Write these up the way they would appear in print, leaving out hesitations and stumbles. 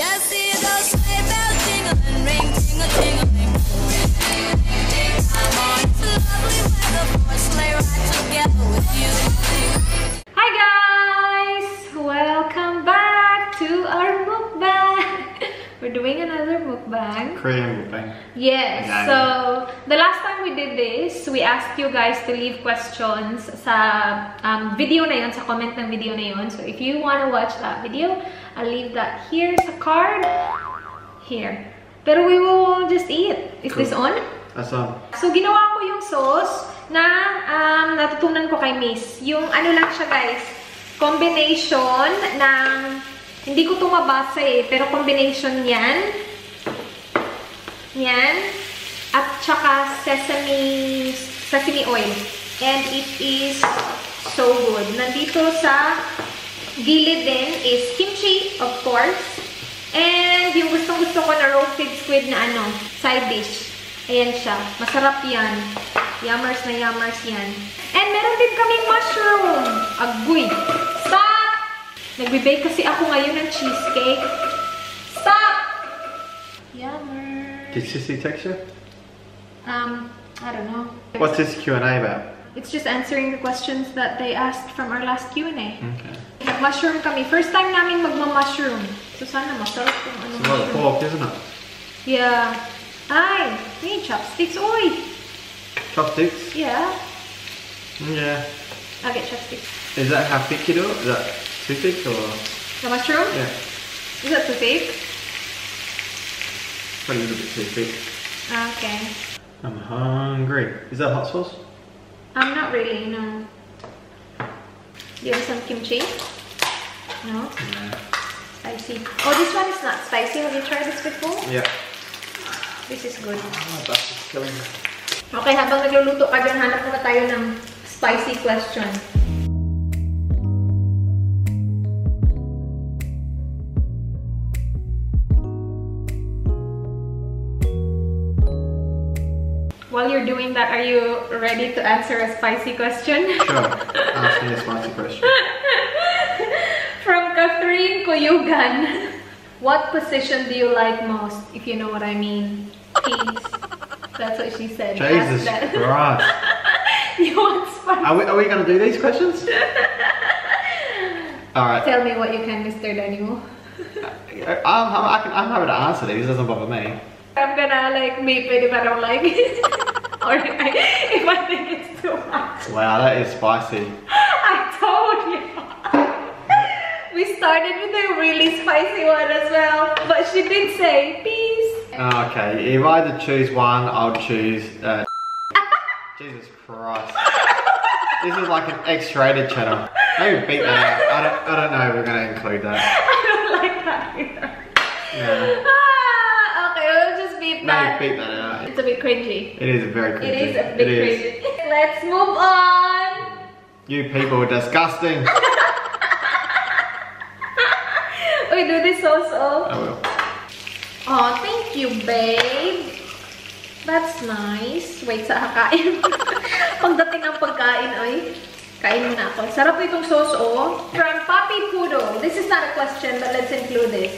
Just hear those sleigh bells jingling, ring, tingle, tingling. I'm on this lovely weather for a sleigh ride together with you. Hi guys! Welcome back to our mukbang. We're doing another mukbang. Korean mukbang. Yes. Yeah. So the last time we did this, we asked you guys to leave questions sa video na yun, sa comment ng video na yun. So if you want to watch that video, I'll leave that here sa card. Here. Pero we will just eat. Is Cool. this on? That's on. So ginawa ko yung sauce na natutunan ko kay Miss. Yung ano lang siya guys, combination ng, hindi ko ito mabasa eh, pero combination yan. Yan. At saka sesame oil. And it is so good. Nandito sa gilid din is kimchi, of course. And yung gustong-gusto ko na roasted squid na ano, side dish. Ayan siya. Masarap yan. Yummers na yummers yan. And meron din kaming mushroom. Agoy. Stop! Nagbe-bake kasi ako ngayon ng cheesecake. Stop! Yummer. Did you see texture? I don't know. What's this Q&A about? It's just answering the questions that they asked from our last Q&A. Okay. Nag-mushroom kami. First time namin magma-mushroom. So sana masarap yung ano. It's a lot of pork, isn't it? Yeah. Ay, may chopsticks. Oy! Chopsticks? Yeah. Yeah. I'll get chopsticks. Is that how thick you do it? Is that too thick or? The mushroom? Yeah. Is that too thick? Probably a little bit too thick. Okay. I'm hungry. Is that hot sauce? Not really, no. Do you have some kimchi? No? No. Spicy. Oh, this one is not spicy. Have you tried this before? Yeah. This is good. Oh, that's just killing me. Okay, habang nagluluto ka dyan, hanap muna tayo ng spicy question. While you're doing that, are you ready to answer a spicy question? Sure. Ask me a spicy question. From Catherine Kuyugan. What position do you like most, if you know what I mean? Peace. That's what she said. Jesus Christ. You want spicy? Are we going to do these questions? Alright. Tell me what you can, Mr. Daniel. I'm happy to answer these. It doesn't bother me. I'm gonna like beep it if I don't like it. Or if I think it's too much. Wow, that is spicy. I told you. We started with a really spicy one as well. But she did say peace. Okay, if I had to choose one, I'll choose Jesus Christ. This is like an X-rated channel. Maybe beat that out. I don't know if we're going to include that. I don't like that either. Yeah. Okay, we'll just beep that. Maybe beat that out. It's a bit cringy. It is very cringy. It is a bit cringy. Let's move on. You people are disgusting. We do this also. I will. Oh, thank you, babe. That's nice. Wait, sa kakain. Pagdating ng pagkain, ay. Kain muna ako. Sarap itong sauce, oh. From Papi Poodle. This is not a question, but let's include this.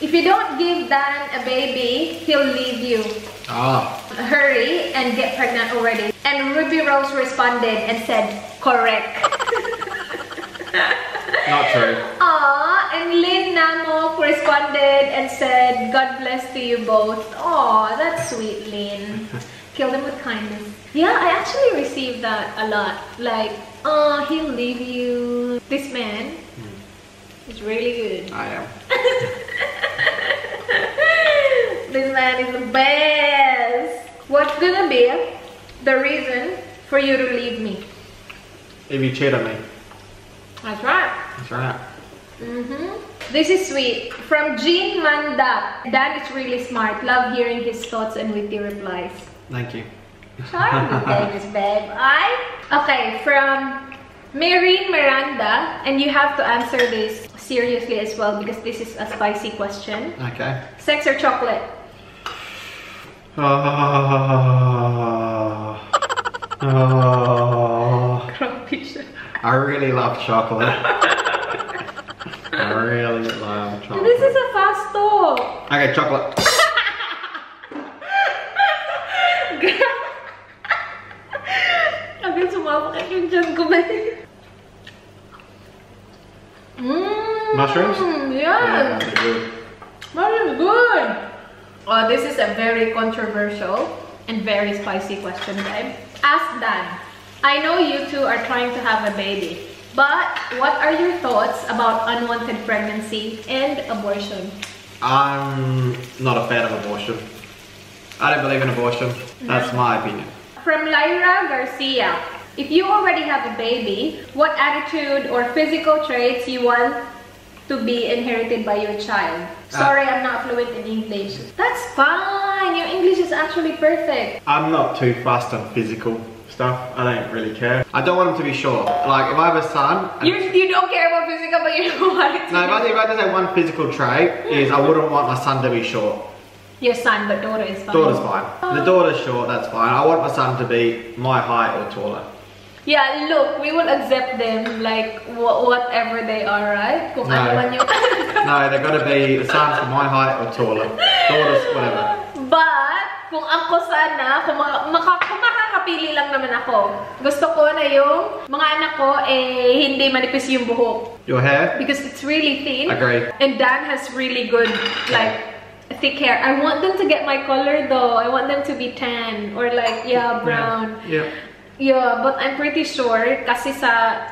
If you don't give Dan a baby, he'll leave you. Ah. Hurry and get pregnant already. And Ruby Rose responded and said, correct. Not true. Aw, and Lynn Namok responded and said, God bless to you both. Aw, that's sweet, Lynn. Kill them with kindness. Yeah, I actually received that a lot. Like, oh, he'll leave you. This man is really good. I am. This man is the best. What's gonna be the reason for you to leave me? If you cheat on me. That's right. That's right. This is sweet. From Jean Manda. Dan is really smart. Love hearing his thoughts and witty replies. Thank you. Charming babies, babe. Okay, from Maureen Miranda. And you have to answer this seriously as well because this is a spicy question. Okay. Sex or chocolate? Grumpy shit. I really love chocolate. I really love chocolate. This is a fast talk. Okay, chocolate. Agad sumapakat yung dyan ko ba? Mushrooms? Yeah. they're good. That is good. Oh, this is a very controversial and very spicy question, guys. Ask Dan. I know you two are trying to have a baby, but what are your thoughts about unwanted pregnancy and abortion? I'm not a fan of abortion. I don't believe in abortion. That's my opinion. From Lyra Garcia, if you already have a baby, what attitude or physical traits you want to be inherited by your child? Sorry, I'm not fluent in English. That's fine. Your English is actually perfect. I'm not too fussed on physical stuff. I don't really care. I don't want him to be short. Like, if I have a son... You don't care about physical, but you don't want it to No, if I just say one physical trait is I wouldn't want my son to be short. Your son, but daughter is fine. Daughter's fine. The daughter's short, that's fine. I want my son to be my height or taller. Yeah, look, we will accept them like whatever they are, right? Kung ano man yung... No, they've got to be, the son's my height or taller. Daughter's whatever. But, kung ako sana, kung makakapili lang naman ako, gusto ko na yung mga anak ko, hindi manipis yung buhok. Your hair? Because it's really thin. Agree. And Dan has really good, like, thick hair. I want them to get my color though. I want them to be tan or like, yeah, brown. Yeah. Yeah, but I'm pretty sure kasi sa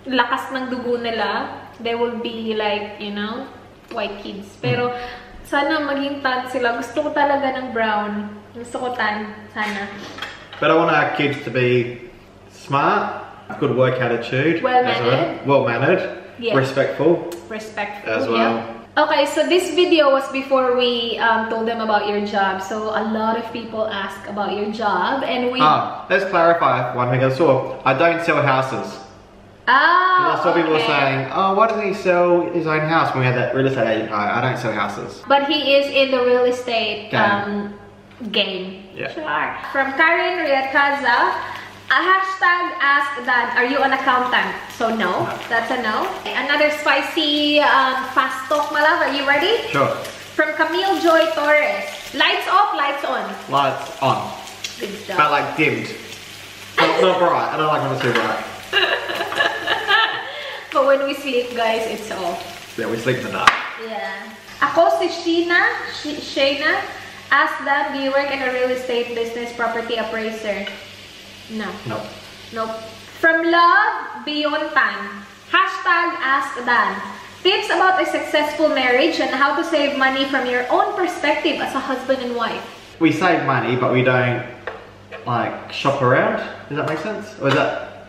lakas ng dugo nila, they will be like, you know, white kids. Pero sana maging tan sila. Gusto ko talaga ng brown. Gusto ko tan, sana. But I want our kids to be smart, good work attitude. Well-mannered. Well-mannered. Yes. Respectful. Respectful. As well. Yeah. Okay, so this video was before we told them about your job. So a lot of people ask about your job, and we... Let's clarify one thing I saw. I don't sell houses. I saw people saying, oh, why doesn't he sell his own house when we had that real estate agent? I don't sell houses. But he is in the real estate game. Yeah. Sure. From Karen Riataza, a hashtag ask Dan, are you an accountant? So no, that's a no. Another spicy fast talk, my love. Are you ready? Sure. From Camille Joy Torres, lights off, lights on. Lights on. Good job. But like dimmed. Not bright. I don't like when it's too bright. But when we sleep, guys, it's off. Yeah, we sleep in the dark. Yeah. Ako si Shayna, ask Dan, do you work in a real estate business property appraiser? No. Nope. Nope. From Love Beyond Time, hashtag ask Dan. Tips about a successful marriage and how to save money from your own perspective as a husband and wife. We save money, but we don't like shop around. Does that make sense? Or is that?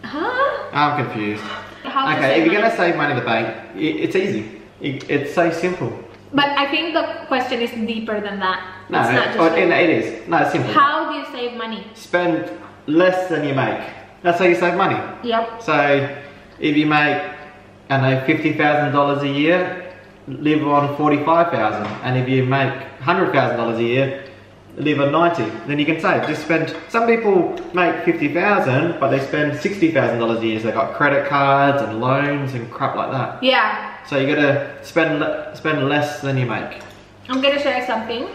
Huh? I'm confused. How to Okay, save if you're money? gonna save money in the bank, it's easy. It's so simple. But I think the question is deeper than that. No, it's not just it is. No, it's simple. how do you save money? Spend less than you make. That's how you save money. Yep. So if you make, I don't know, $50,000 a year, live on $45,000. And if you make $100,000 a year, live on 90. Then you can save. Just spend. Some people make $50,000, but they spend $60,000 a year. So they got credit cards and loans and crap like that. Yeah. So you gotta spend less than you make. I'm gonna share something.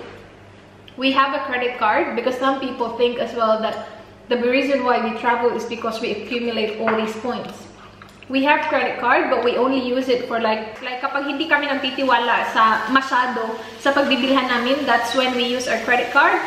We have a credit card because some people think as well that the reason why we travel is because we accumulate all these points. We have credit card but we only use it for like kapag hindi kami nang titiwala sa masyado sa pagbibilhan namin, that's when we use our credit card.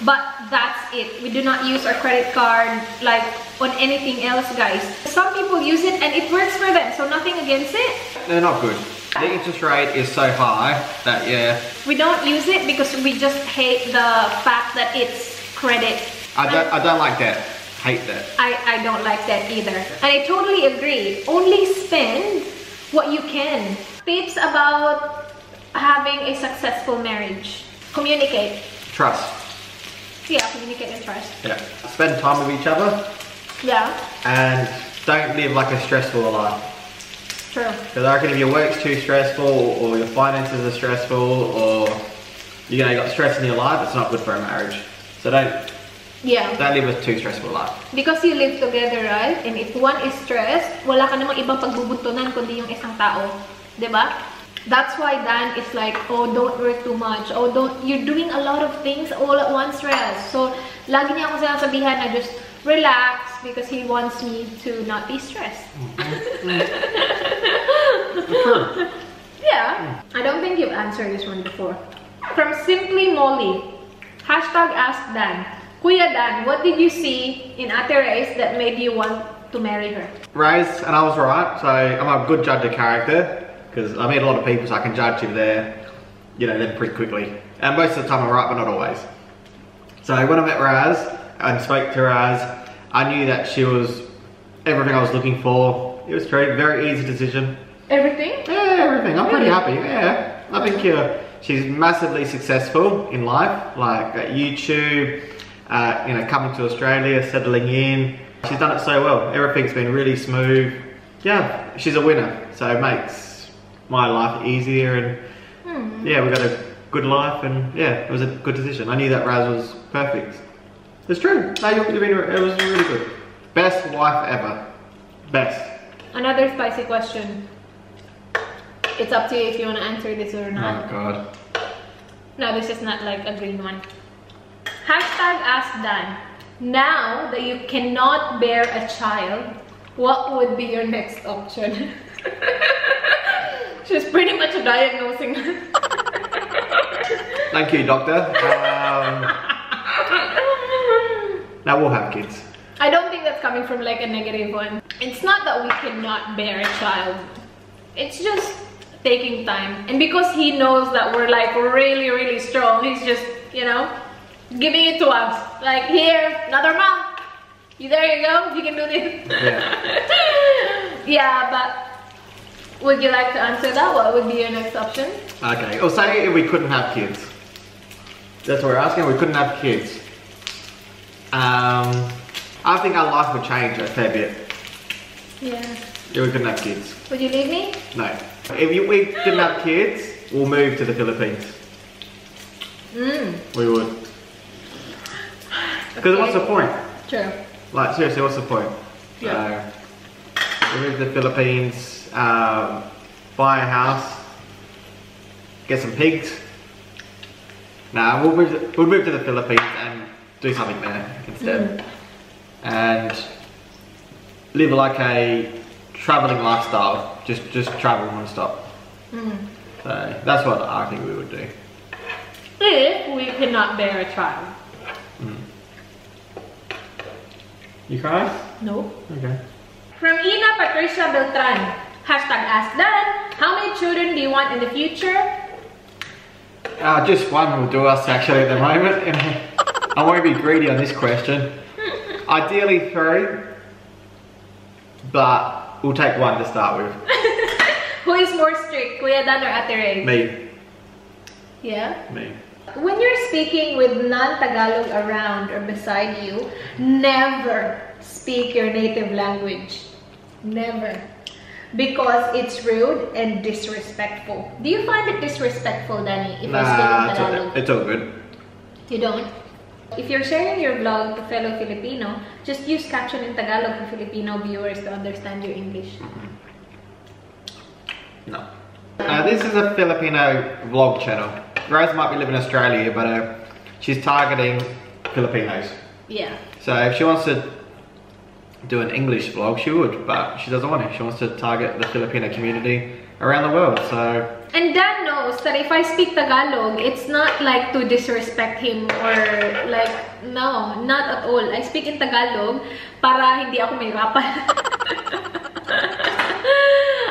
But that's it. We do not use our credit card like on anything else, guys. Some people use it and it works for them, so nothing against it. They're not good. The interest rate is so high that, yeah. We don't use it because we just hate the fact that it's credit. I don't like that. Hate that. I don't like that either. And I totally agree. Only spend what you can. Tips about having a successful marriage. Communicate. Trust. Yeah, communicate and trust. Yeah. Spend time with each other. Yeah, And don't live like a stressful life. true. Because I reckon if your work's too stressful or your finances are stressful or you got stress in your life, it's not good for a marriage. So don't Yeah. live a too stressful life. Because you live together, right? And if one is stressed, wala ka namang ibang pagbubuntunan kundi yung isang tao. Diba? That's why Dan is like, oh, don't work too much. Oh, you're doing a lot of things all at once, Rez. So, lagi niya ako sinasabihan na just relax because he wants me to not be stressed. Yeah. I don't think you've answered this one before. From Simply Molly. Hashtag Ask Dan. Kuya Dan, what did you see in Ate Rez that made you want to marry her? Rez, and I was right, so I'm a good judge of character, because I meet a lot of people, so I can judge if they're, you know, them pretty quickly. And most of the time I'm right, but not always. So when I met Raz and spoke to Raz, I knew that she was everything I was looking for. It was true, very easy decision. Everything? Yeah, everything. I'm pretty happy. Yeah, I think she's massively successful in life, like at YouTube, you know, coming to Australia, settling in. She's done it so well. Everything's been really smooth. Yeah, she's a winner, so it makes my life easier, and yeah, we got a good life, and yeah, it was a good decision. I knew that Raz was perfect. It's true. No, it was really good. Best wife ever. Best. Another spicy question. It's up to you if you want to answer this or not. Oh God. No, this is not like a green one. Hashtag Ask Dan. Now that you cannot bear a child, what would be your next option? She's pretty much diagnosing. Thank you, doctor. Now we'll have kids. I don't think that's coming from like a negative one. It's not that we cannot bear a child. It's just taking time. And because he knows that we're like really, really strong, he's just, you know, giving it to us. Like, here, another month. There you go, you can do this. Yeah. Yeah, but would you like to answer that? What would be your next option? Okay, or say if we couldn't have kids. That's what we're asking, we couldn't have kids. I think our life would change a fair bit. Yeah. If we couldn't have kids. Would you leave me? No. If we didn't have kids, we'll move to the Philippines. We would. Because what's the point? True. Like, seriously, what's the point? Yeah. So, we move to the Philippines, buy a house, get some pigs. Nah, we'll move to the Philippines and do something there instead. And live like a traveling lifestyle, just travel non-stop. So that's what I think we would do. If we cannot bear a child. You cry? No. Okay. From Ina Patricia Beltran. Hashtag Ask Dan. How many children do you want in the future? Just one will do us actually at the moment. I won't be greedy on this question. Ideally 3, but we'll take 1 to start with. Who is more strict, Kuya Dan or Ate Rez? Me. Yeah? Me. When you're speaking with non-Tagalog around or beside you, never speak your native language. Never. Because it's rude and disrespectful. Do you find it disrespectful, Danny, if I speak in Tagalog? It's all good. You don't? If you're sharing your vlog to fellow Filipino, just use caption in Tagalog for Filipino viewers to understand your English. No. This is a Filipino vlog channel. Rose might be living in Australia, but she's targeting Filipinos. Yeah. So if she wants to do an English vlog, she would, but she doesn't want to. She wants to target the Filipino community around the world, so... And Dan knows that if I speak Tagalog, it's not like to disrespect him or like, no, not at all. I speak in Tagalog para hindi ako mahirapan.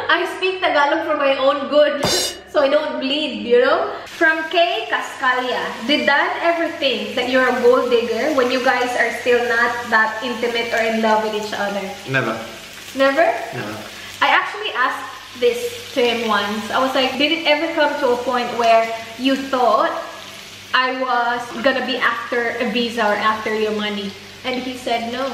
I speak Tagalog for my own good, so I don't bleed, you know? From Kay Cascalia, did Dan ever think that you're a gold digger when you guys are still not that intimate or in love with each other? Never. Never? Never. I actually asked this to him once. I was like, did it ever come to a point where you thought I was gonna be after a visa or after your money? And he said no.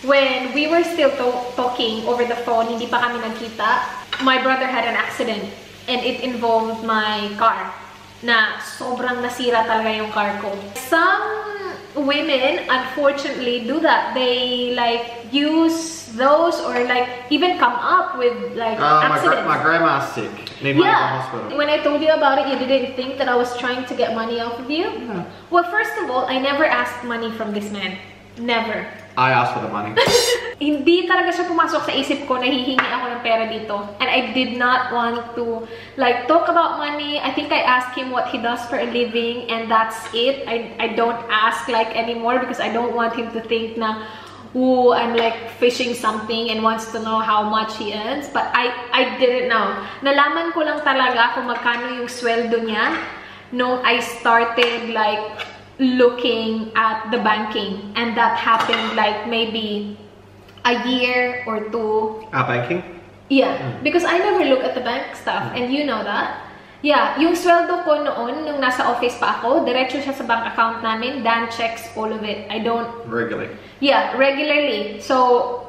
When we were still talking over the phone, hindi pa kami nagkita, my brother had an accident and it involved my car. Na sobrang nasira talaga yung car ko. Some women unfortunately do that. They like use those or like even come up with like accidents. My grandma's sick. Need money from the hospital. When I told you about it, you didn't think that I was trying to get money off of you? No. Well, first of all, I never asked money from this man. Never. I asked for the money. Hindi talaga siya pumasok sa isip ko na hihingi ako ng pera dito. And I did not want to like talk about money. I think I asked him what he does for a living and that's it. I don't ask like anymore because I don't want him to think na ooh, I'm like fishing something and wants to know how much he earns. But I didn't know. Nalaman ko lang talaga kung magkano yung sweldo niya nung I started like looking at the banking, and that happened like maybe a year or two. Banking? Yeah, because I never look at the bank stuff, and you know that. Yeah, yung sweldo ko noon, nung nasa office pa ako, diretso siya sa bank account namin. Dan checks all of it. I don't... Regularly? Yeah, regularly. So,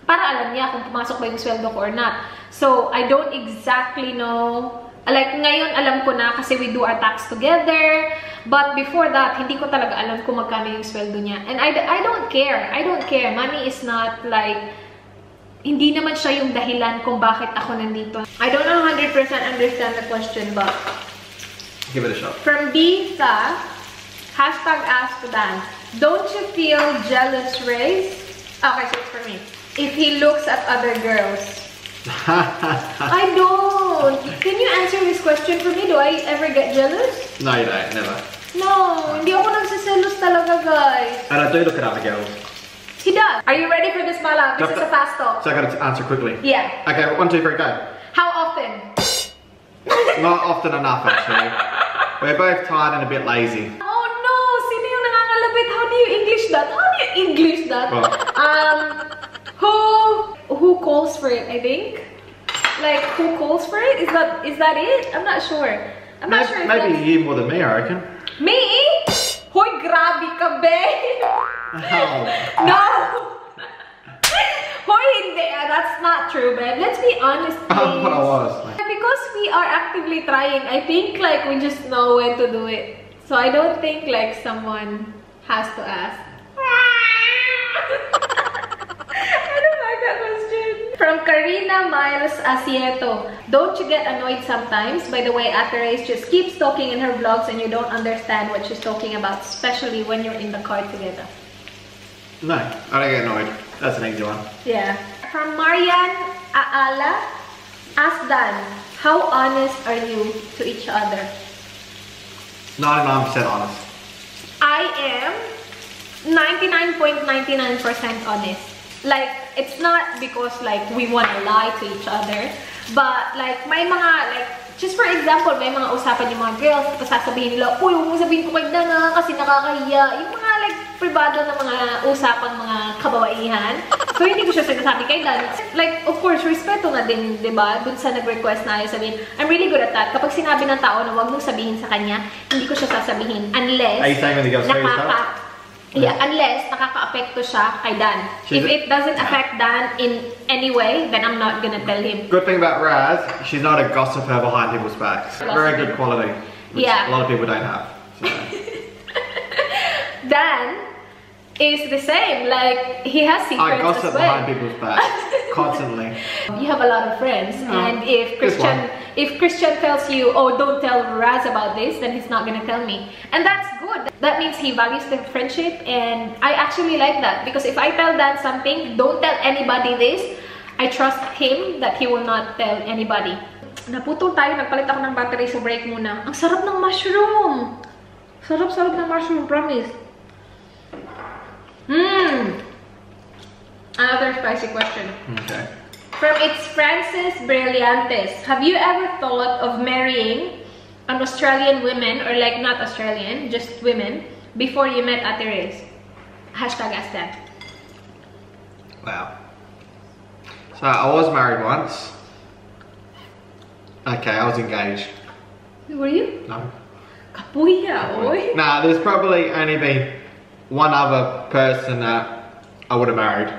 para alam niya kung pumasok ba yung sweldo ko or not. So, I don't exactly know... Like, ngayon alam ko na kasi we do our tax together. But before that, hindi ko talaga alam kung magkano yung sweldo niya. And I don't care. I don't care. Money is not like... Hindi naman siya yung dahilan kung bakit ako nandito. I don't 100% understand the question, but... Give it a shot. From Dita, #ask Dan. Don't you feel jealous, Race? Okay, so it's for me. If he looks at other girls. I don't. Can you answer this question for me? Do I ever get jealous? No, you don't. Never. No, hindi ako nagsiselos talaga, guys. And I do look at other girls. He does. Are you ready for this, Mala? This is a fast talk. So I gotta answer quickly. Yeah. Okay, 1, 2, 3, go. How often? Not often enough, actually. We're both tired and a bit lazy. Oh no! Sino yung nangangalabit? How do you English that? How do you English that? What? Who calls for it, I think? Like, who calls for it? Is that it? I'm not sure. I'm not sure if Maybe that's... you more than me, I reckon. Me? Hoy, grabe ka, be! Oh. No! Hoy, hindi. That's not true, babe. Let's be honest, please. What I was. Because we are actively trying, I think like we just know when to do it. So I don't think like someone has to ask. I don't like that question. From Karina Miles Asieto. Don't you get annoyed sometimes by the way Ate Reyes just keeps talking in her vlogs and you don't understand what she's talking about, especially when you're in the car together? No, I don't get annoyed. That's an easy one. Yeah. From Marian Aala. Ask Dan, how honest are you to each other? 99% honest. I am 99.99% honest. Like, it's not because like we want to lie to each other, but like may mga like, just for example, may mga usapan yung mga girls, tapos sasabihin nila, uy, huwag mo sabihin ko kay Dana kasi nakakahiya. Yung mga like privado na mga usapang mga kabawaihan. So, hindi ko siya sinasabi kay Dan. Like, of course, respeto na din, diba? Dun sa nag-request na ayaw sabihin, I'm really good at that. Kapag sinabi ng tao na huwag mong sabihin sa kanya, hindi ko siya sasabihin. Unless, Are you saying when the girls say stuff? Yeah, unless nakaka-apekto siya kay Dan. If it doesn't affect Dan in any way, then I'm not gonna tell him. Good thing about Raz, she's not a gossiper behind people's backs. Very good quality, which a lot of people don't have. So. Dan is the same. Like, he has secrets I gossip as well. behind people's backs constantly. You have a lot of friends, and if Christian tells you, oh, don't tell Raz about this, then he's not gonna tell me, and that's good. That means he values the friendship, and I actually like that, because if I tell Dan something, don't tell anybody this, I trust him that he will not tell anybody. Naputol tayo, nagpalit ako ng battery, so break muna. Ang sarap ng mushroom! Sarap-sarap ng mushroom, promise. Another spicy question. Okay. From It's Francis Brillantes. Have you ever thought of marrying an Australian woman, or like not Australian, just women, before you met Ate Reyes? #ask that. Wow. So I was married once. Okay, I was engaged. Were you? No. Kapuya, oy. Nah, there's probably only been one other person that I would have married.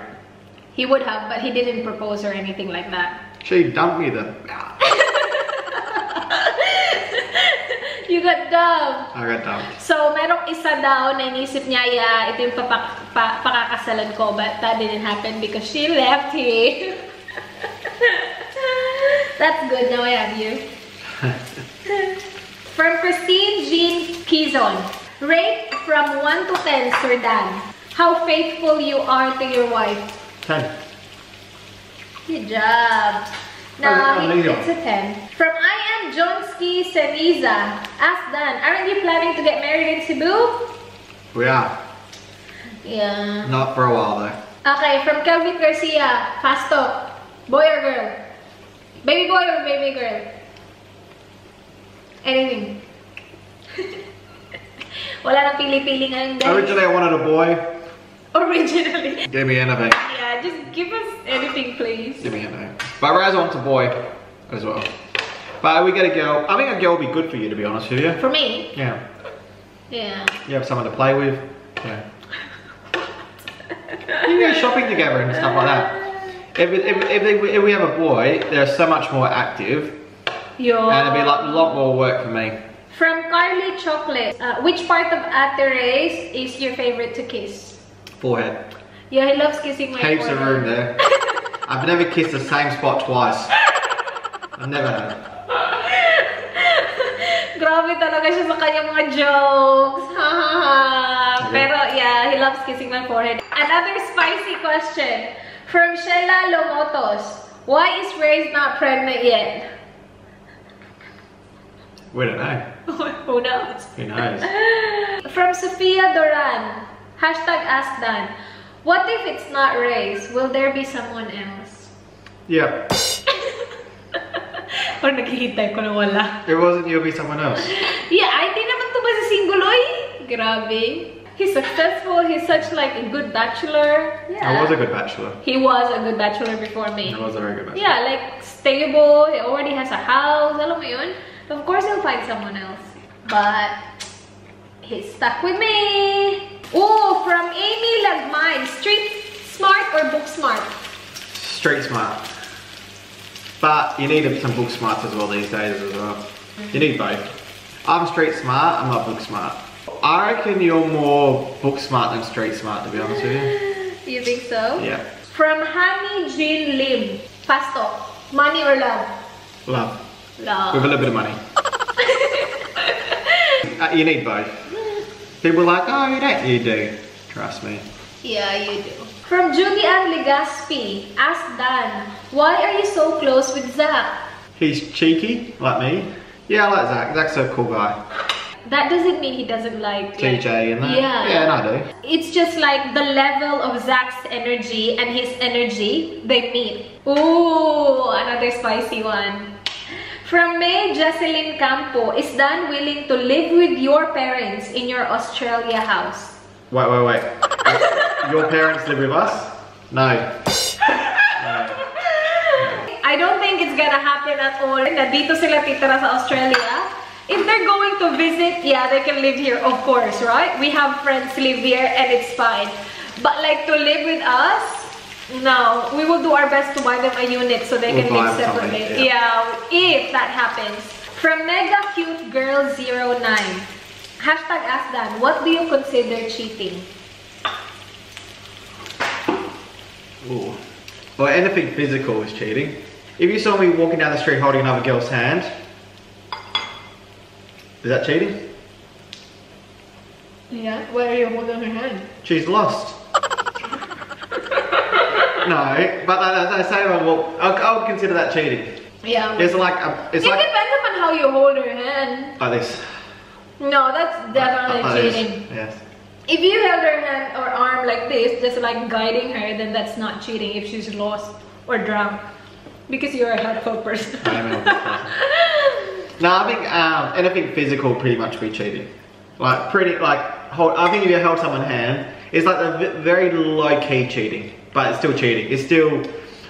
He would have, but he didn't propose or anything like that. She dumped me then. You You got dumped. I got dumped. So, merong isa daw na inisip niya, yeah, ito yung pakakasalan ko, but that didn't happen because she left him. That's good, now I have you. From Christine Jean Kizon. Rate from 1 to 10, Sir Dan. How faithful you are to your wife. 10. Good job. Now, it's a 10. From I am Johnsky Seniza. Ask Dan, aren't you planning to get married in Cebu? We are. Yeah. Not for a while though. Okay, from Kelvin Garcia. Fast talk. Boy or girl? Baby boy or baby girl? Anything. Wala nang pili-pili ngayon, guys. Originally I wanted a boy. Originally. Give me anything. Yeah, just give us anything, please. Give me anything. But Raz wants a boy as well. But we get a girl. I think a girl would be good for you, to be honest with you. For me? Yeah. Yeah. You have someone to play with. Yeah. You go shopping together and stuff like that. If we have a boy, they're so much more active. Yo. And it'd be like a lot more work for me. From Carly Chocolate. Which part of Ate Reyes is your favorite to kiss? Forehead. Yeah, he loves kissing my Heaps of forehead. room there. I've never kissed the same spot twice. I've never had. Grabe talaga siya sa kanyang mga jokes. Ha ha ha. Pero yeah, he loves kissing my forehead. Another spicy question. From Sheila Lomotos. Why is Reyes not pregnant yet? We don't know. Who knows? Who knows? From Sophia Doran. Hashtag Ask Dan. What if it's not Reyes? Will there be someone else? Yep. Or naghihintay ko na wala. It wasn't you, it'll be someone else. Yeah, I think naman to ba si Singuloy? Grabe. He's successful. He's such like a good bachelor. Yeah. I was a good bachelor. He was a good bachelor before me. I was a very good bachelor. Yeah, like stable. He already has a house. Alam mo yun? Of course, he'll find someone else. But he's stuck with me. Oh, from Amy Lagmay. Street smart or book smart? Street smart. But you need some book smarts as well these days as well. You need both. I'm street smart, I'm not book smart. I reckon you're more book smart than street smart, to be honest with you. You think so? Yeah. From Honey Jean Lim. Fast talk. Money or love? Love. Love. With a little bit of money. You need both. People are like, oh, you don't. You do. Trust me. Yeah, you do. From Judy Ann Legaspi. Ask Dan, why are you so close with Zach? He's cheeky, like me. Yeah, I like Zach. Zach's a cool guy. That doesn't mean he doesn't like TJ and that. Yeah. Yeah, and I do. It's just like the level of Zach's energy and his energy, they meet. Ooh, another spicy one. From May Jocelyn Campo, is Dan willing to live with your parents in your Australia house? Wait. Your parents live with us? No. I don't think it's gonna happen at all. Nandito sila titira sa Australia. If they're going to visit, yeah, they can live here, of course, right? We have friends live here and it's fine. But like to live with us, no. We will do our best to buy them a unit so they can live separately. Yeah, if that happens. From Mega Cute Girl 09. Hashtag Ask Dan, what do you consider cheating? Ooh. Well, anything physical is cheating. If you saw me walking down the street holding another girl's hand, is that cheating? Yeah, why are you holding her hand? She's lost. No, but I say, well, I would consider that cheating. Yeah. It's like, It depends upon how you hold her hand. like this. No, that's definitely Like this. cheating. Yes. If you held her hand or arm like this, just like guiding her, then that's not cheating if she's lost or drunk. Because you're a helpful person. I am a helpful person. No, I think anything physical pretty much be cheating. I think if you held someone's hand, it's like a very low-key cheating, but it's still cheating. It's still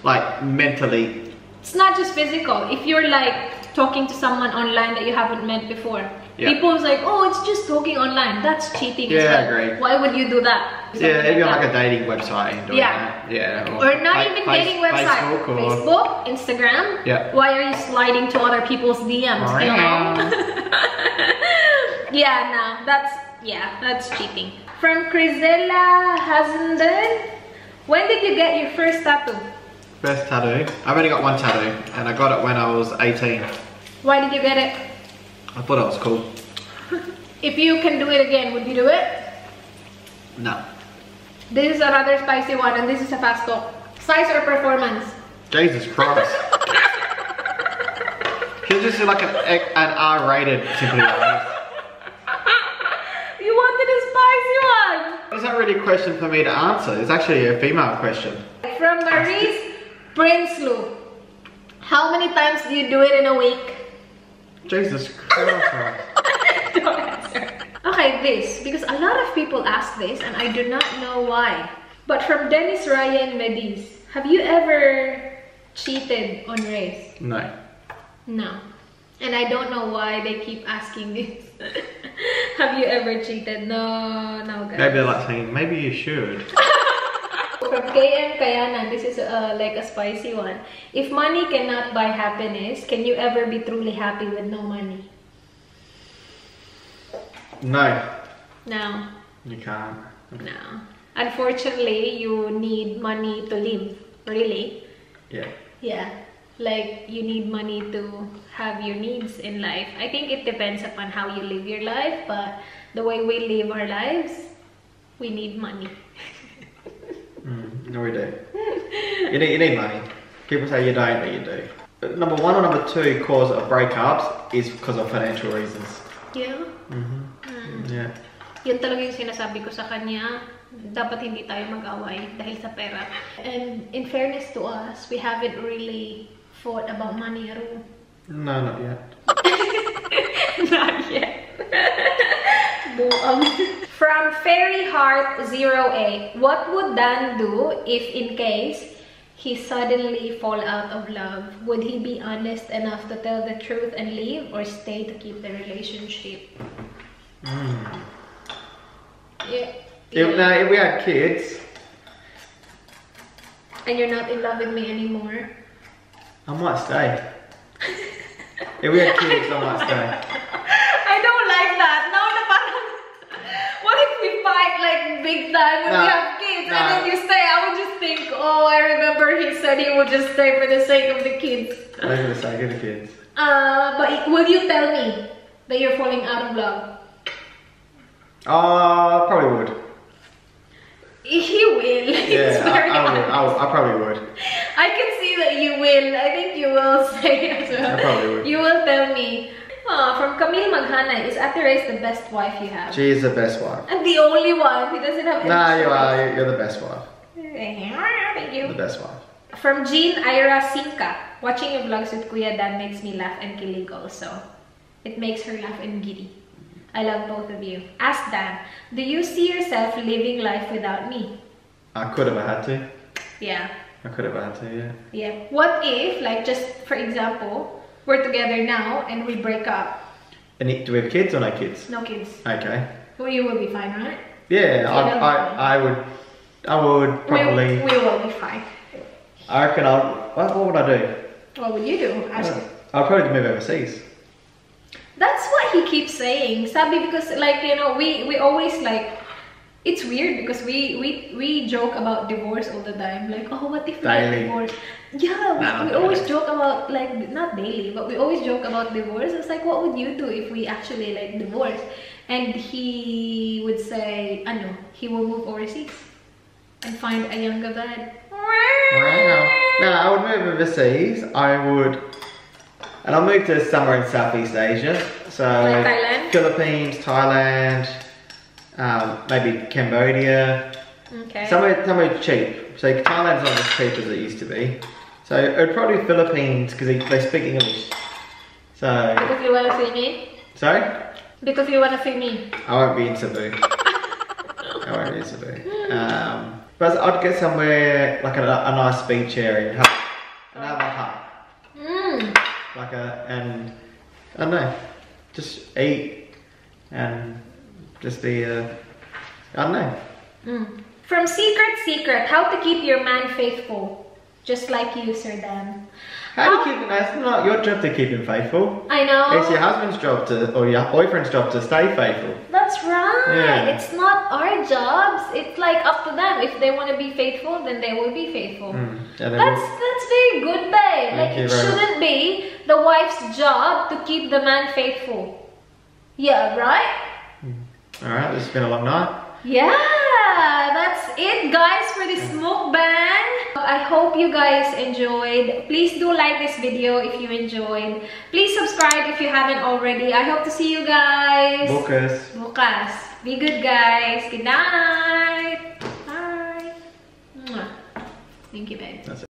like mentally. It's not just physical. If you're like talking to someone online that you haven't met before, Yeah. people's like, oh, it's just talking online. That's cheating. Yeah, as well. I agree. Why would you do that? Yeah, if you're that. like a dating website and doing Yeah. that. Yeah. Or not even dating website. Facebook or... Facebook, Instagram. Yeah. Why are you sliding to other people's DMs? You know? Yeah, no, that's cheating. From Crizella Hazenden, when did you get your first tattoo? First tattoo? I've only got one tattoo, and I got it when I was 18. Why did you get it? I thought it was cool. If you can do it again, would you do it? No. This is another spicy one, and this is a fast talk. Size or performance? Jesus Christ. Can you just do like an R-rated Simply Ways? You wanted a spicy one! It's not really a question for me to answer. It's actually a female question. From Maurice Prinsloo. How many times do you do it in a week? Jesus Christ. Don't answer. Okay, this, because a lot of people ask this and I do not know why. But from Dennis Ryan Mediz, have you ever cheated on race? No. No. And I don't know why they keep asking this. Have you ever cheated? No, guys. Maybe they're like saying, maybe you should. From KM Kayana, this is like a spicy one. If money cannot buy happiness, can you ever be truly happy with no money? No. No. You can't. No. Unfortunately, you need money to live. Really. Yeah. Yeah. Like, you need money to have your needs in life. I think it depends upon how you live your life, but the way we live our lives, we need money. No, we do. You need money. People say you don't, but you do. But number one or number two cause of breakups is because of financial reasons. Yeah. Yeah. Yun talaga yung sinasabi ko sa kanya. Dapat hindi tayo mag-away dahil sa pera. And in fairness to us, we haven't really fought about money at all. No, not yet. Not yet. From Fairy Heart 08, what would Dan do if in case he suddenly fall out of love? Would he be honest enough to tell the truth and leave, or stay to keep the relationship? Yeah. If we had kids, And you're not in love with me anymore? I might stay. If we had kids, I might stay. I don't like that. No, parang, what if we fight like big time when we have kids and then you stay? I would just think, oh, I remember he said he would just stay for the sake of the kids. I'm gonna say for the kids. But will you tell me that you're falling out of love? Probably would. He will. Yeah, I probably would. I can see that you will. I think you will say as well. I probably would. You will tell me. From Camille Maghana, is Ate Reyes the best wife you have? She is the best wife. I'm the only one. He doesn't have any. Nah, you are. You're the best wife. Thank you. The best wife. From Jean Ira Sinka, watching your vlogs with Kuya Dan makes me laugh and kilig also. It makes her laugh and giddy. I love both of you. Ask Dan, do you see yourself living life without me? I could have had to. Yeah. I could have had to, yeah. Yeah. What if, like, just for example, we're together now and we break up? And do we have kids or no kids? No kids. Okay. Well, you will be fine, right? Yeah, I would probably. We will be fine. I reckon what would I do? What would you do? I'll probably move overseas. That's what he keeps saying, Sabi, because like, you know, we always like, it's weird because we joke about divorce all the time. Like, oh, what if we get divorced? Yeah, we always joke about, like, not daily, but we always joke about divorce. It's like, what would you do if we actually like divorce? And he would say, no, he will move overseas and find a younger dad. Wow. No, I would move overseas. And I'll move to somewhere in Southeast Asia. So like Thailand? Philippines, Thailand, maybe Cambodia. Okay. Somewhere cheap. So Thailand's not as cheap as it used to be. So it would probably be Philippines because they speak English. So. Because you want to see me? Sorry? Because you want to see me. I won't be in Cebu. I won't be in Cebu. But I'd get somewhere like a nice beach area. Another hut. And I don't know, just eat and just be, I don't know. From Secret, how to keep your man faithful, just like you, Sir Dan. How do you keep him? It's not your job to keep him faithful. I know. It's your husband's job or your boyfriend's job to stay faithful. That's right. Yeah. It's not our jobs. It's like up to them. If they want to be faithful, then they will be faithful. Yeah, That's very good, babe. Like you it very much. shouldn't be the wife's job to keep the man faithful. Yeah, right? Alright, this has been a long night. Yeah, that's it guys for this mukbang. I hope you guys enjoyed. Please do like this video if you enjoyed. Please subscribe if you haven't already. I hope to see you guys bukas. Be good guys. Good night. Bye. Mwah. Thank you, babe. That's it.